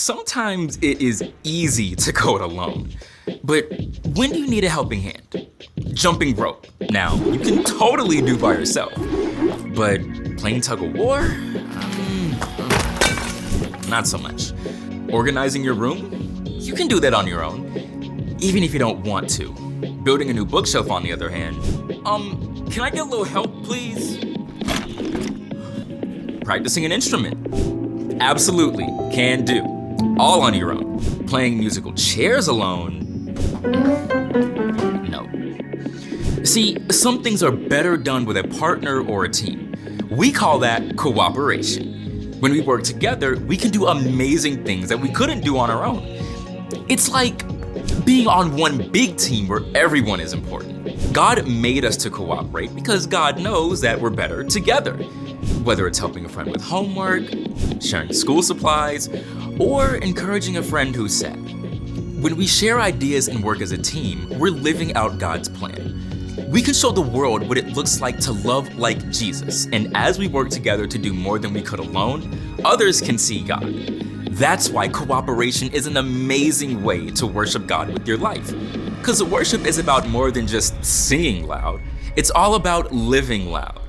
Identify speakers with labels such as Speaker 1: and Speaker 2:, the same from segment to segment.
Speaker 1: Sometimes it is easy to go it alone, but when do you need a helping hand? Jumping rope. Now, you can totally do by yourself, but playing tug of war? Not so much. Organizing your room? You can do that on your own, even if you don't want to. Building a new bookshelf, on the other hand, can I get a little help, please? Practicing an instrument? Absolutely, can do. All on your own. Playing musical chairs alone? No. See, some things are better done with a partner or a team. We call that cooperation. When we work together, we can do amazing things that we couldn't do on our own. It's like being on one big team where everyone is important. God made us to cooperate because God knows that we're better together. Whether it's helping a friend with homework, sharing school supplies, or encouraging a friend who's sad. When we share ideas and work as a team, we're living out God's plan. We can show the world what it looks like to love like Jesus, and as we work together to do more than we could alone, others can see God. That's why cooperation is an amazing way to worship God with your life. Because worship is about more than just singing loud, it's all about living loud.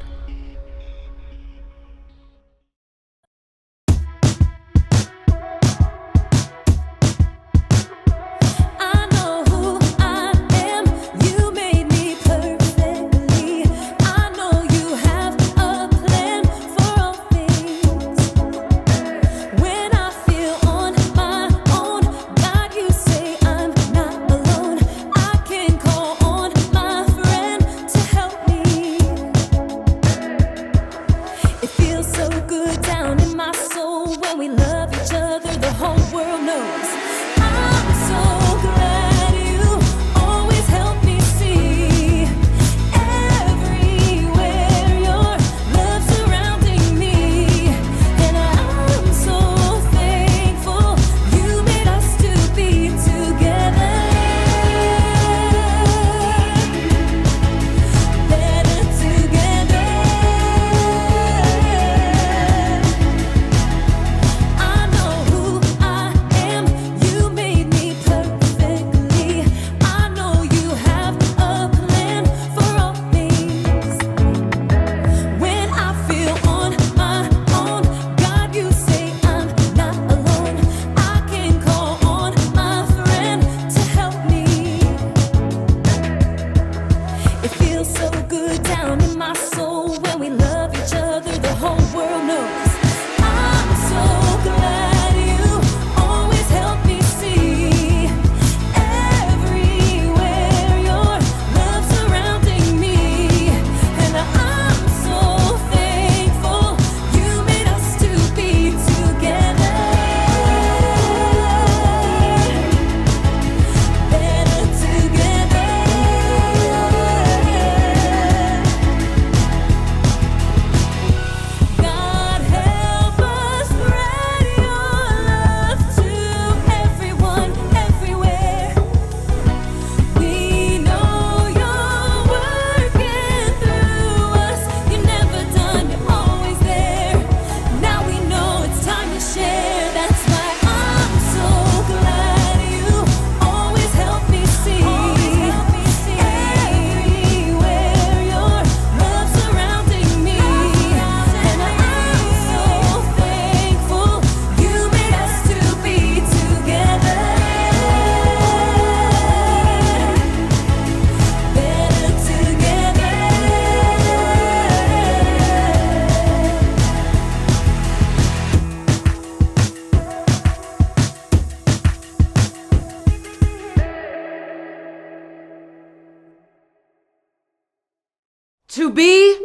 Speaker 2: To be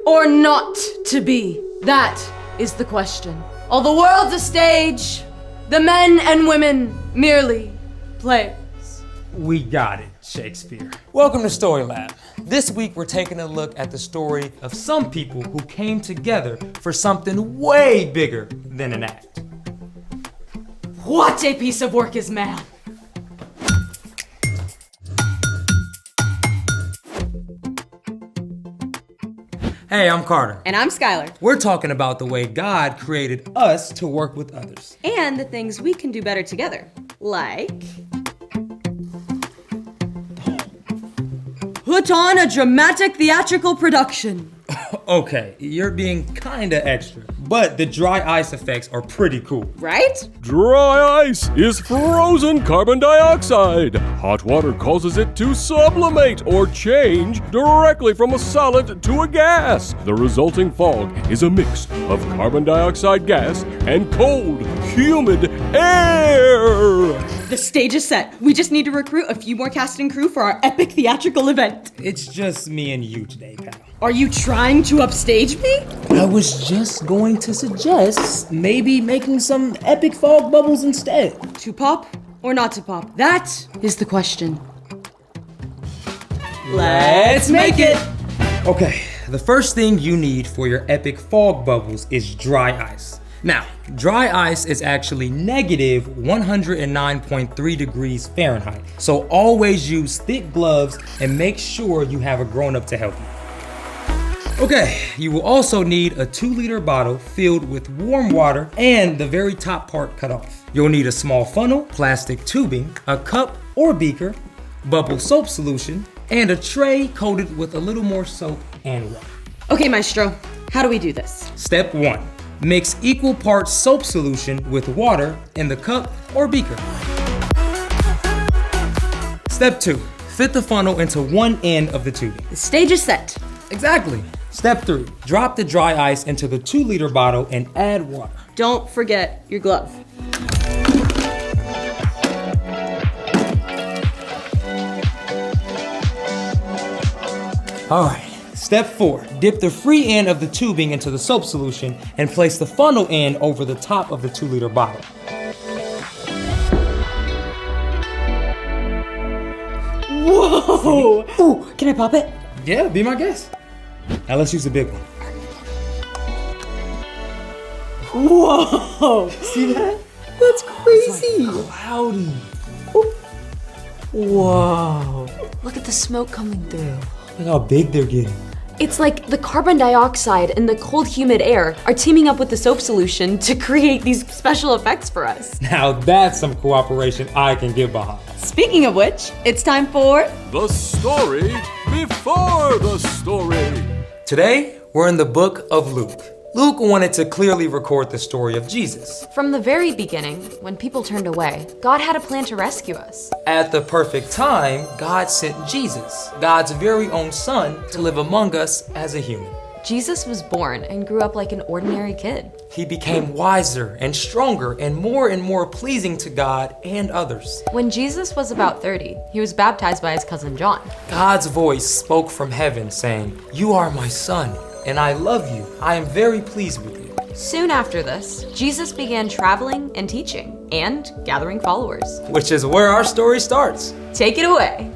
Speaker 2: or not to be? That is the question. All the world's a stage, the men and women merely players.
Speaker 3: We got it, Shakespeare. Welcome to Story Lab. This week we're taking a look at the story of some people who came together for something way bigger than an act.
Speaker 2: What a piece of work is man!
Speaker 3: Hey, I'm Carter.
Speaker 4: And I'm Skylar.
Speaker 3: We're talking about the way God created us to work with others.
Speaker 4: And the things we can do better together. Like...
Speaker 2: Put on a dramatic theatrical production.
Speaker 3: Okay, you're being kinda extra, but the dry ice effects are pretty cool.
Speaker 4: Right?
Speaker 5: Dry ice is frozen carbon dioxide. Hot water causes it to sublimate or change directly from a solid to a gas. The resulting fog is a mix of carbon dioxide gas and cold, humid air.
Speaker 4: The stage is set. We just need to recruit a few more cast and crew for our epic theatrical event.
Speaker 3: It's just me and you today, pal.
Speaker 4: Are you trying to upstage me?
Speaker 3: I was just going to suggest maybe making some epic fog bubbles instead.
Speaker 2: To pop or not to pop? That is the question.
Speaker 3: Let's make it! Okay, the first thing you need for your epic fog bubbles is dry ice. Now, dry ice is actually negative 109.3 degrees Fahrenheit. So always use thick gloves and make sure you have a grown-up to help you. Okay, you will also need a 2-liter bottle filled with warm water and the very top part cut off. You'll need a small funnel, plastic tubing, a cup or beaker, bubble soap solution, and a tray coated with a little more soap and water.
Speaker 4: Okay, Maestro. How do we do this?
Speaker 3: Step 1. Mix equal parts soap solution with water in the cup or beaker. Step 2. Fit the funnel into one end of the tubing.
Speaker 2: The stage is set.
Speaker 3: Exactly. Step 3. Drop the dry ice into the 2-liter bottle and add water.
Speaker 4: Don't forget your glove.
Speaker 3: All right. Step 4. Dip the free end of the tubing into the soap solution and place the funnel end over the top of the 2-liter bottle.
Speaker 4: Whoa! Ooh, can I pop it?
Speaker 3: Yeah, be my guest. Now let's use the big one.
Speaker 4: Whoa! See that? That's crazy.
Speaker 3: It's like cloudy.
Speaker 4: Whoa.
Speaker 2: Look at the smoke coming through.
Speaker 3: Look how big they're getting.
Speaker 2: It's like the carbon dioxide and the cold, humid air are teaming up with the soap solution to create these special effects for us.
Speaker 3: Now that's some cooperation I can get behind.
Speaker 4: Speaking of which, it's time for...
Speaker 5: The story before the story.
Speaker 3: Today, we're in the book of Luke. Luke wanted to clearly record the story of Jesus.
Speaker 6: From the very beginning, when people turned away, God had a plan to rescue us.
Speaker 3: At the perfect time, God sent Jesus, God's very own son, to live among us as a human.
Speaker 6: Jesus was born and grew up like an ordinary kid.
Speaker 3: He became wiser and stronger and more pleasing to God and others.
Speaker 6: When Jesus was about 30, he was baptized by his cousin John.
Speaker 3: God's voice spoke from heaven saying, "You are my son, and I love you. I am very pleased with you."
Speaker 6: Soon after this, Jesus began traveling and teaching and gathering followers.
Speaker 3: Which is where our story starts.
Speaker 6: Take it away.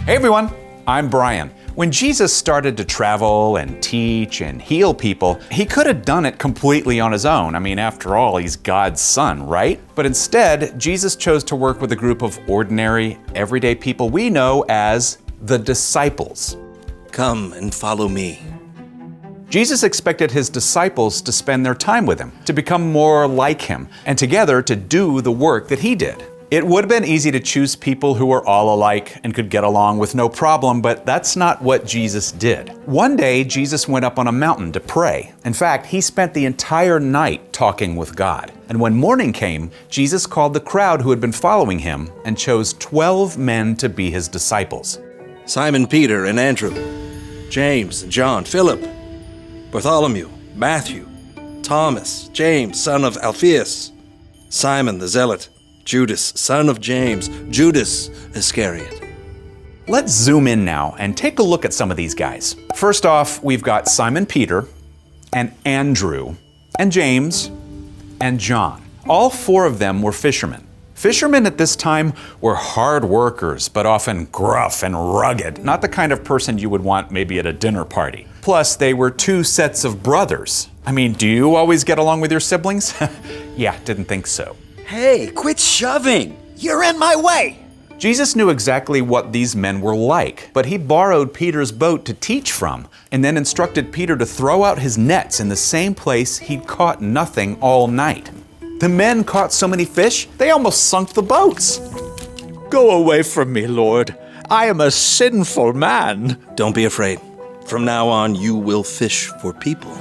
Speaker 7: Hey everyone, I'm Brian. When Jesus started to travel and teach and heal people, he could have done it completely on his own. I mean, after all, he's God's son, right? But instead, Jesus chose to work with a group of ordinary, everyday people we know as the disciples.
Speaker 8: Come and follow me.
Speaker 7: Jesus expected his disciples to spend their time with him, to become more like him, and together to do the work that he did. It would have been easy to choose people who were all alike and could get along with no problem, but that's not what Jesus did. One day, Jesus went up on a mountain to pray. In fact, he spent the entire night talking with God. And when morning came, Jesus called the crowd who had been following him and chose 12 men to be his disciples.
Speaker 8: Simon Peter and Andrew, James and John, Philip, Bartholomew, Matthew, Thomas, James, son of Alphaeus, Simon the Zealot, Judas, son of James, Judas Iscariot.
Speaker 7: Let's zoom in now and take a look at some of these guys. First off, we've got Simon Peter and Andrew and James and John. All 4 of them were fishermen. Fishermen at this time were hard workers, but often gruff and rugged, not the kind of person you would want maybe at a dinner party. Plus, they were 2 sets of brothers. I mean, do you always get along with your siblings? Yeah, didn't think so.
Speaker 8: Hey, quit shoving! You're in my way!
Speaker 7: Jesus knew exactly what these men were like, but he borrowed Peter's boat to teach from, and then instructed Peter to throw out his nets in the same place he'd caught nothing all night. The men caught so many fish, they almost sunk the boats.
Speaker 9: Go away from me, Lord. I am a sinful man.
Speaker 8: Don't be afraid. From now on, you will fish for people.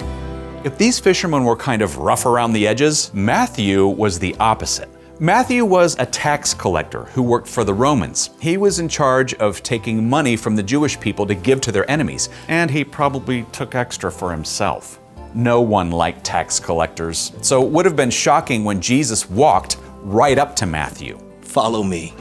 Speaker 7: If these fishermen were kind of rough around the edges, Matthew was the opposite. Matthew was a tax collector who worked for the Romans. He was in charge of taking money from the Jewish people to give to their enemies, and he probably took extra for himself. No one liked tax collectors, so it would have been shocking when Jesus walked right up to Matthew.
Speaker 8: Follow me.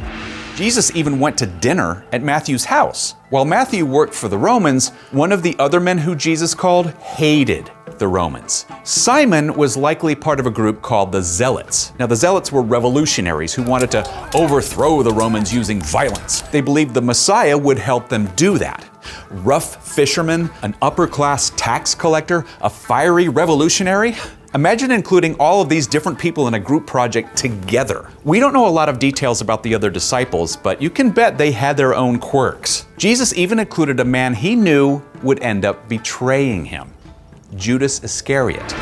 Speaker 7: Jesus even went to dinner at Matthew's house. While Matthew worked for the Romans, one of the other men who Jesus called hated the Romans. Simon was likely part of a group called the Zealots. Now, the Zealots were revolutionaries who wanted to overthrow the Romans using violence. They believed the Messiah would help them do that. Rough fisherman, an upper-class tax collector, a fiery revolutionary? Imagine including all of these different people in a group project together. We don't know a lot of details about the other disciples, but you can bet they had their own quirks. Jesus even included a man he knew would end up betraying him, Judas Iscariot.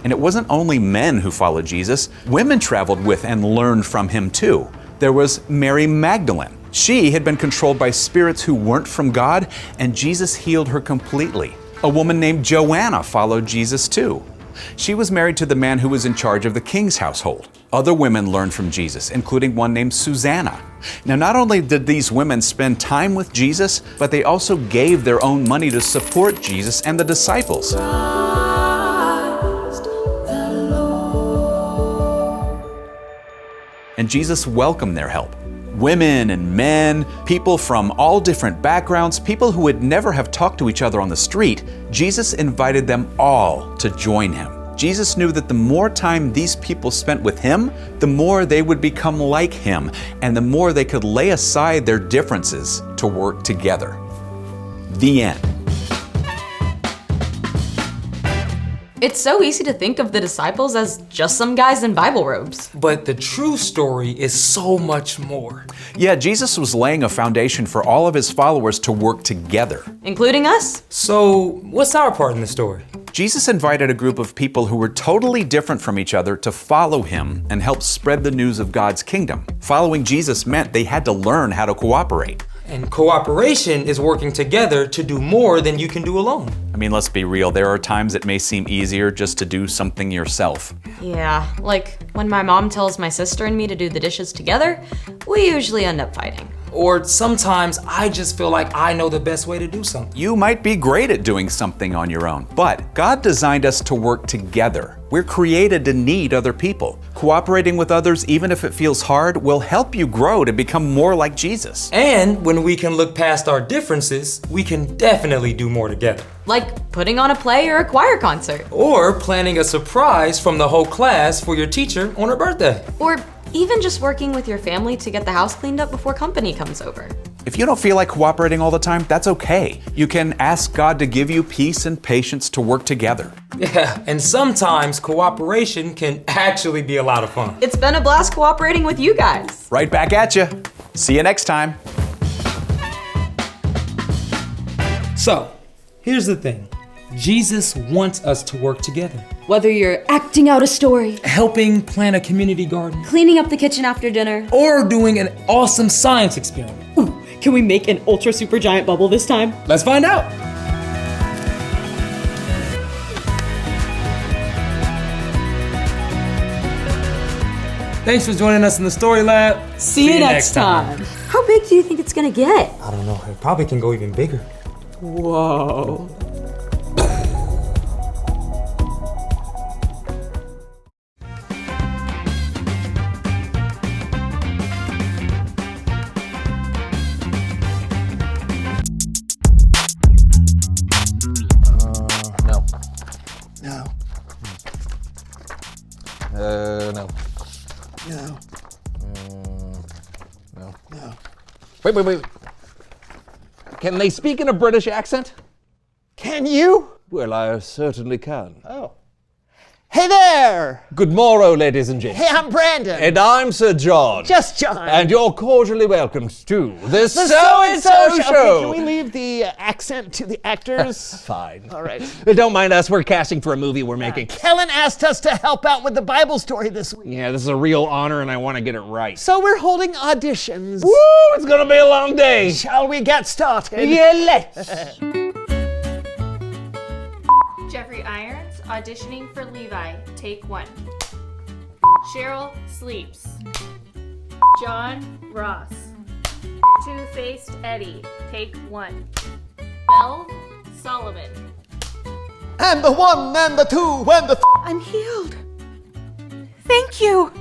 Speaker 7: And it wasn't only men who followed Jesus. Women traveled with and learned from him too. There was Mary Magdalene. She had been controlled by spirits who weren't from God, and Jesus healed her completely. A woman named Joanna followed Jesus too. She was married to the man who was in charge of the king's household. Other women learned from Jesus, including one named Susanna. Now, not only did these women spend time with Jesus, but they also gave their own money to support Jesus and the disciples. And Jesus welcomed their help. Women and men, people from all different backgrounds, people who would never have talked to each other on the street, Jesus invited them all to join him. Jesus knew that the more time these people spent with him, the more they would become like him, and the more they could lay aside their differences to work together. The end.
Speaker 6: It's so easy to think of the disciples as just some guys in Bible robes.
Speaker 3: But the true story is so much more.
Speaker 7: Yeah, Jesus was laying a foundation for all of his followers to work together.
Speaker 6: Including us?
Speaker 3: So, what's our part in the story?
Speaker 7: Jesus invited a group of people who were totally different from each other to follow him and help spread the news of God's kingdom. Following Jesus meant they had to learn how to cooperate.
Speaker 3: And cooperation is working together to do more than you can do alone.
Speaker 7: I mean, let's be real, there are times it may seem easier just to do something yourself.
Speaker 6: Yeah, like when my mom tells my sister and me to do the dishes together, we usually end up fighting.
Speaker 3: Or sometimes I just feel like I know the best way to do something.
Speaker 7: You might be great at doing something on your own, but God designed us to work together. We're created to need other people. Cooperating with others, even if it feels hard, will help you grow to become more like Jesus.
Speaker 3: And when we can look past our differences, we can definitely do more together.
Speaker 6: Like putting on a play or a choir concert.
Speaker 3: Or planning a surprise from the whole class for your teacher on her birthday.
Speaker 6: Or even just working with your family to get the house cleaned up before company comes over.
Speaker 7: If you don't feel like cooperating all the time, that's okay. You can ask God to give you peace and patience to work together.
Speaker 3: Yeah, and sometimes cooperation can actually be a lot of fun.
Speaker 6: It's been a blast cooperating with you guys.
Speaker 7: Right back at you. See you next time.
Speaker 3: So, here's the thing. Jesus wants us to work together.
Speaker 4: Whether you're acting out a story,
Speaker 3: Helping plant a community garden,
Speaker 4: cleaning up the kitchen after dinner,
Speaker 3: or doing an awesome science experiment.
Speaker 4: ooh, can we make an ultra super giant bubble this time?
Speaker 3: Let's find out. Thanks for joining us in the Story Lab.
Speaker 4: See you next time.
Speaker 6: How big do you think it's gonna get?
Speaker 3: I don't know, it probably can go even bigger.
Speaker 4: Whoa.
Speaker 10: No. No. No. No. No. No. Wait. Can they speak in a British accent? Can you?
Speaker 9: Well, I certainly can.
Speaker 10: Oh.
Speaker 11: Hey there!
Speaker 10: Good morrow, ladies and gents.
Speaker 11: Hey, I'm Brandon.
Speaker 10: And I'm Sir John.
Speaker 11: Just John.
Speaker 10: And you're cordially welcomed to the
Speaker 11: So-and-so
Speaker 10: So-and-so Show.
Speaker 11: Okay, can we leave the accent to the actors?
Speaker 10: Fine.
Speaker 11: All right.
Speaker 10: Don't mind us, we're casting for a movie we're making.
Speaker 11: Kellen asked us to help out with the Bible story this week.
Speaker 10: Yeah, this is a real honor and I want to get it right.
Speaker 11: So we're holding auditions.
Speaker 10: Woo! It's gonna be a long day.
Speaker 11: Shall we get started?
Speaker 10: Yeah, let's.
Speaker 12: Jeffrey Irons auditioning for Levi, take 1. Cheryl sleeps. John Ross. Two-Faced Eddie, take 1. Mel Solomon.
Speaker 11: And the 1 and the 2 and the
Speaker 4: I'm healed. Thank you.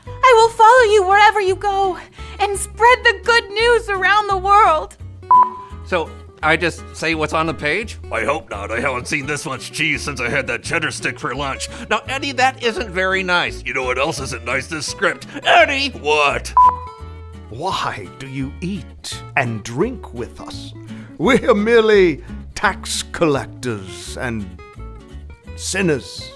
Speaker 4: I will follow you wherever you go and spread the good news around the world.
Speaker 13: So, I just say what's on the page? I hope not. I haven't seen this much cheese since I had that cheddar stick for lunch. Now, Eddie, that isn't very nice. You know what else isn't nice? This script. Eddie, what?
Speaker 9: Why do you eat and drink with us? We're merely tax collectors and sinners.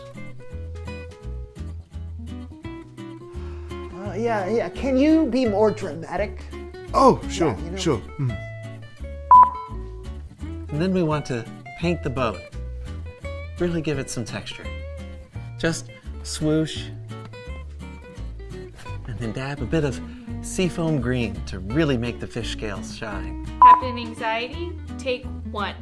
Speaker 11: Yeah. Can you be more dramatic?
Speaker 9: Oh, sure, sure.
Speaker 14: And then we want to paint the boat. Really give it some texture. Just swoosh. And then dab a bit of seafoam green to really make the fish scales shine.
Speaker 12: Captain Anxiety, take 1.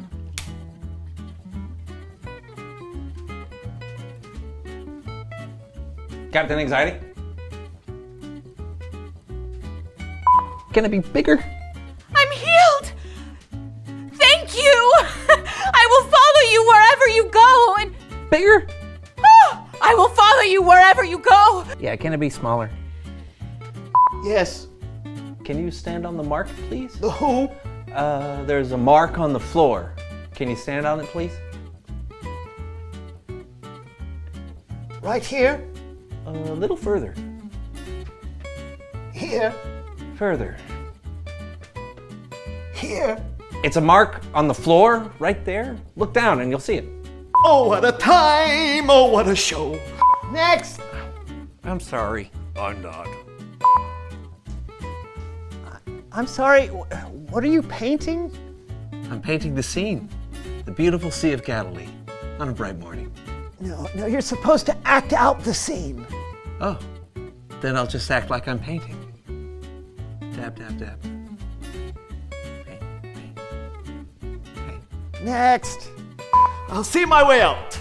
Speaker 10: Captain Anxiety? Can it be bigger?
Speaker 4: I'm healed. Thank you. I will follow you wherever you go and
Speaker 10: bigger.
Speaker 4: I will follow you wherever you go.
Speaker 10: Yeah, can it be smaller?
Speaker 11: Yes.
Speaker 14: Can you stand on the mark, please?
Speaker 11: The who?
Speaker 14: There's a mark on the floor. Can you stand on it, please?
Speaker 11: Right here?
Speaker 14: A little further.
Speaker 11: Here?
Speaker 14: Further.
Speaker 11: Here?
Speaker 14: It's a mark on the floor, right there. Look down and you'll see it.
Speaker 9: Oh, what a time! Oh, what a show!
Speaker 11: Next!
Speaker 14: I'm sorry.
Speaker 13: I'm not.
Speaker 11: I'm sorry, what are you painting?
Speaker 14: I'm painting the scene. The beautiful Sea of Galilee on a bright morning.
Speaker 11: No, you're supposed to act out the scene.
Speaker 14: Oh, then I'll just act like I'm painting. Dab, dab, dab. Paint, paint, paint.
Speaker 11: Next.
Speaker 9: I'll see my way out.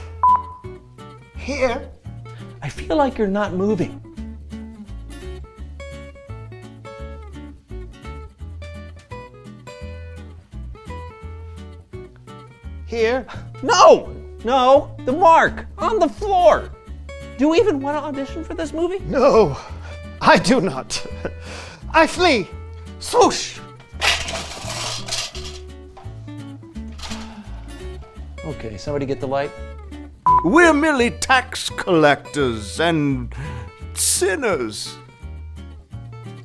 Speaker 11: Here?
Speaker 14: I feel like you're not moving.
Speaker 11: Here?
Speaker 14: No! No! The mark! On the floor! Do you even want to audition for this movie?
Speaker 11: No, I do not. I flee.
Speaker 14: Swoosh! Okay, somebody get the light.
Speaker 9: We're merely tax collectors and sinners.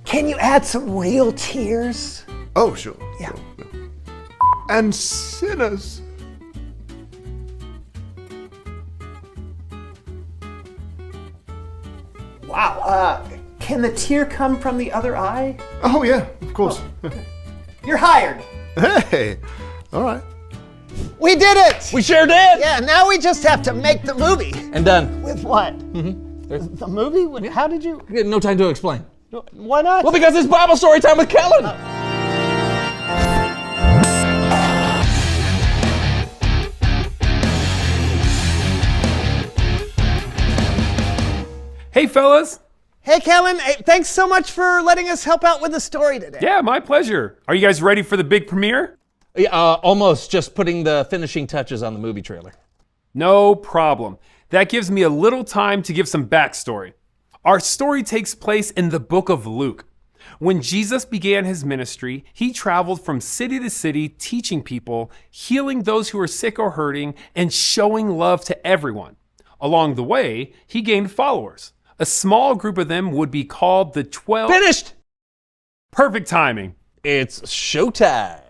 Speaker 11: Can you add some real tears?
Speaker 9: Oh, sure.
Speaker 11: Yeah.
Speaker 9: Sure. And sinners.
Speaker 11: Wow. Can the tear come from the other eye?
Speaker 9: Oh, yeah, of course.
Speaker 11: You're hired.
Speaker 9: Hey, all right.
Speaker 11: We did it!
Speaker 14: We sure did!
Speaker 11: Yeah, now we just have to make the movie.
Speaker 14: And done.
Speaker 11: With what? The movie? How did you?
Speaker 14: No time to explain.
Speaker 11: Why not?
Speaker 14: Well, because it's Bible story time with Kellen!
Speaker 15: Hey, fellas.
Speaker 11: Hey, Kellen. Hey, thanks so much for letting us help out with the story today.
Speaker 15: Yeah, my pleasure. Are you guys ready for the big premiere?
Speaker 14: Yeah, almost. Just putting the finishing touches on the movie trailer.
Speaker 15: No problem. That gives me a little time to give some backstory. Our story takes place in the book of Luke. When Jesus began his ministry, he traveled from city to city, teaching people, healing those who were sick or hurting, and showing love to everyone. Along the way, he gained followers. A small group of them would be called the 12.
Speaker 14: Finished!
Speaker 15: Perfect timing.
Speaker 14: It's showtime.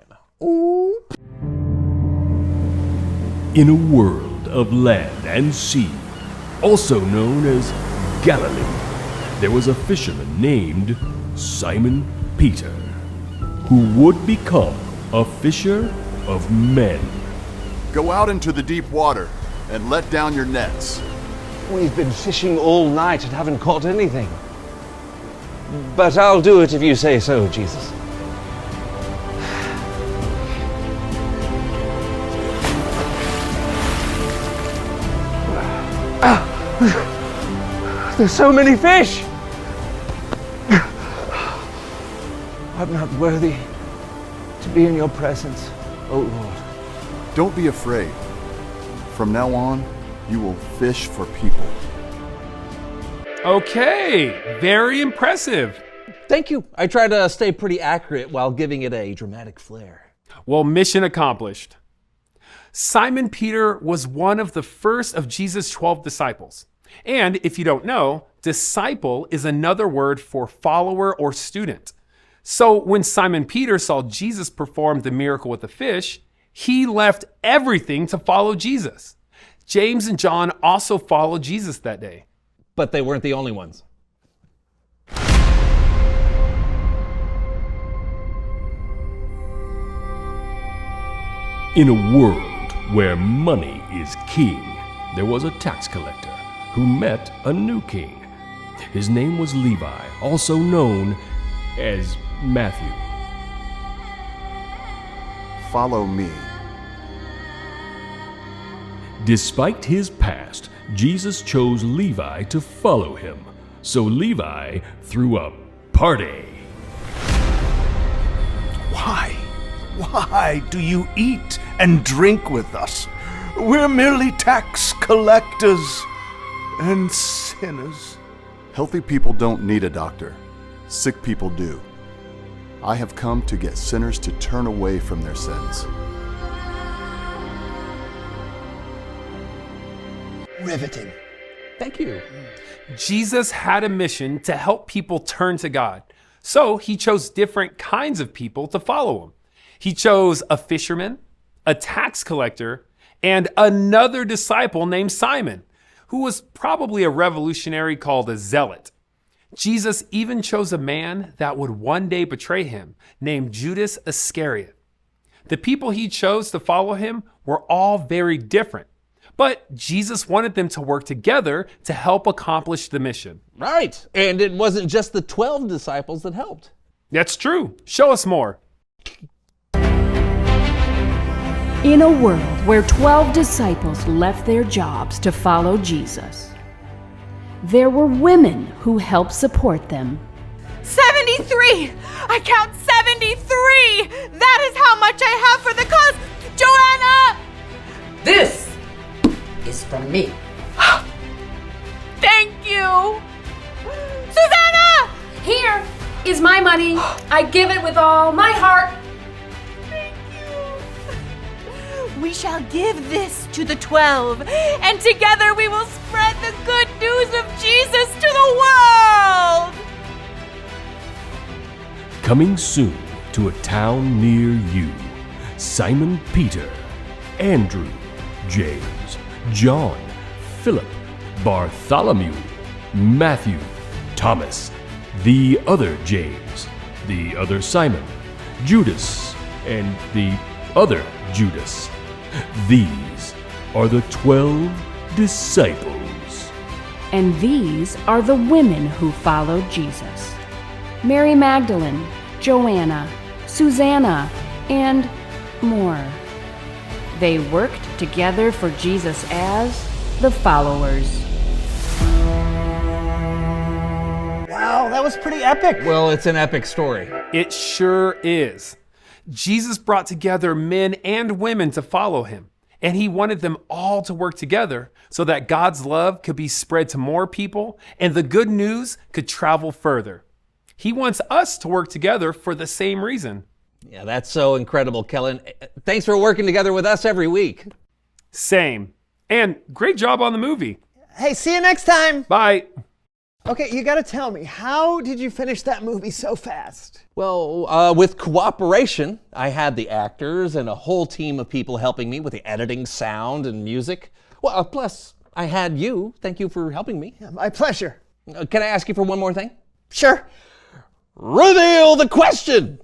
Speaker 14: Ooh.
Speaker 5: In a world of land and sea, also known as Galilee, there was a fisherman named Simon Peter, who would become a fisher of men.
Speaker 16: Go out into the deep water and let down your nets.
Speaker 14: We've been fishing all night and haven't caught anything. But I'll do it if you say so, Jesus. There's so many fish! I'm not worthy to be in your presence, oh Lord.
Speaker 16: Don't be afraid. From now on, you will fish for people.
Speaker 15: Okay, very impressive.
Speaker 14: Thank you. I try to stay pretty accurate while giving it a dramatic flair.
Speaker 15: Well, mission accomplished. Simon Peter was one of the first of Jesus' 12 disciples. And if you don't know, disciple is another word for follower or student. So when Simon Peter saw Jesus perform the miracle with the fish, he left everything to follow Jesus. James and John also followed Jesus that day.
Speaker 14: But they weren't the only ones.
Speaker 5: In a world where money is king, there was a tax collector who met a new king. His name was Levi, also known as Matthew.
Speaker 16: Follow me.
Speaker 5: Despite his past, Jesus chose Levi to follow him. So Levi threw a party.
Speaker 9: Why do you eat and drink with us? We're merely tax collectors and sinners.
Speaker 16: Healthy people don't need a doctor. Sick people do. I have come to get sinners to turn away from their sins.
Speaker 9: Riveting.
Speaker 14: Thank you.
Speaker 15: Jesus had a mission to help people turn to God. So he chose different kinds of people to follow him. He chose a fisherman, a tax collector, and another disciple named Simon, who was probably a revolutionary called a zealot. Jesus even chose a man that would one day betray him, named Judas Iscariot. The people he chose to follow him were all very different, but Jesus wanted them to work together to help accomplish the mission.
Speaker 14: Right, and it wasn't just the 12 disciples that helped.
Speaker 15: That's true. Show us more.
Speaker 17: In a world where 12 disciples left their jobs to follow Jesus, there were women who helped support them.
Speaker 4: 73! I count 73! That is how much I have for the cause! Joanna!
Speaker 2: This is from me.
Speaker 4: Thank you! Susanna!
Speaker 2: Here is my money. I give it with all my heart.
Speaker 4: We shall give this to the 12, and together we will spread the good news of Jesus to the world!
Speaker 5: Coming soon to a town near you, Simon Peter, Andrew, James, John, Philip, Bartholomew, Matthew, Thomas, the other James, the other Simon, Judas, and the other Judas. These are the 12 disciples.
Speaker 17: And these are the women who followed Jesus: Mary Magdalene, Joanna, Susanna, and more. They worked together for Jesus as the followers.
Speaker 11: Wow, that was pretty epic.
Speaker 14: Well, it's an epic story.
Speaker 15: It sure is. Jesus brought together men and women to follow him, and he wanted them all to work together so that God's love could be spread to more people and the good news could travel further. He wants us to work together for the same reason.
Speaker 14: Yeah, that's so incredible, Kellen. Thanks for working together with us every week.
Speaker 15: Same. And great job on the movie.
Speaker 11: Hey, see you next time.
Speaker 15: Bye.
Speaker 11: Okay, you gotta tell me, how did you finish that movie so fast?
Speaker 14: Well, with cooperation, I had the actors and a whole team of people helping me with the editing, sound, and music. Well, plus, I had you. Thank you for helping me.
Speaker 11: Yeah, my pleasure.
Speaker 14: Can I ask you for one more thing?
Speaker 11: Sure.
Speaker 14: Reveal the question!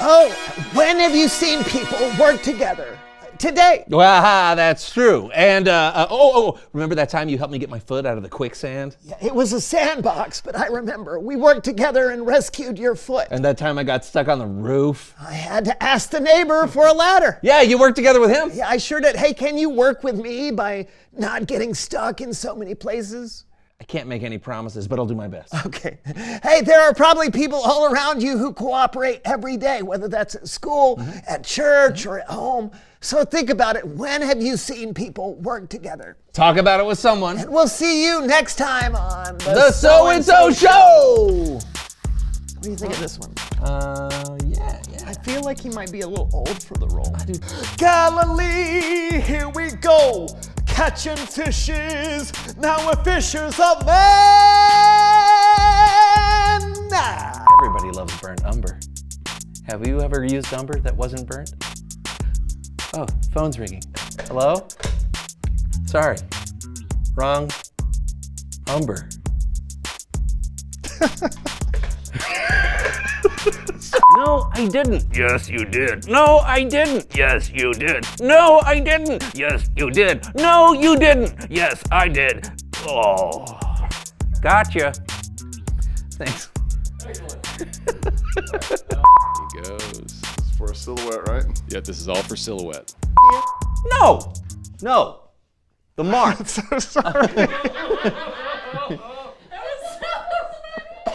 Speaker 11: Oh, when have you seen people work together? Today.
Speaker 14: Well, that's true. And, remember that time you helped me get my foot out of the quicksand?
Speaker 11: Yeah, it was a sandbox, but I remember. We worked together and rescued your foot.
Speaker 14: And that time I got stuck on the roof?
Speaker 11: I had to ask the neighbor for a ladder.
Speaker 14: Yeah, you worked together with him?
Speaker 11: Yeah, I sure did. Hey, can you work with me by not getting stuck in so many places?
Speaker 14: I can't make any promises, but I'll do my best.
Speaker 11: Okay. Hey, there are probably people all around you who cooperate every day, whether that's at school, at church, or at home. So think about it. When have you seen people work together?
Speaker 14: Talk about it with someone.
Speaker 11: And we'll see you next time on
Speaker 14: The So-and-So Show!
Speaker 11: What do you think of this one?
Speaker 14: Yeah.
Speaker 11: I feel like he might be a little old for the role. Galilee, here we go. Catching fishes, now we're fishers of men.
Speaker 14: Everybody loves burnt umber. Have you ever used umber that wasn't burnt? Oh, phone's ringing. Hello? Sorry. Wrong umber.
Speaker 13: No, I didn't. Yes, you did. No, I didn't. Yes, you did. No, I didn't. Yes, you did. No, you didn't. Yes, I did. Oh. Gotcha.
Speaker 14: Thanks.
Speaker 18: He goes. This is for a silhouette, right? Yep, this is all for silhouette.
Speaker 14: No. The mark.
Speaker 11: So sorry.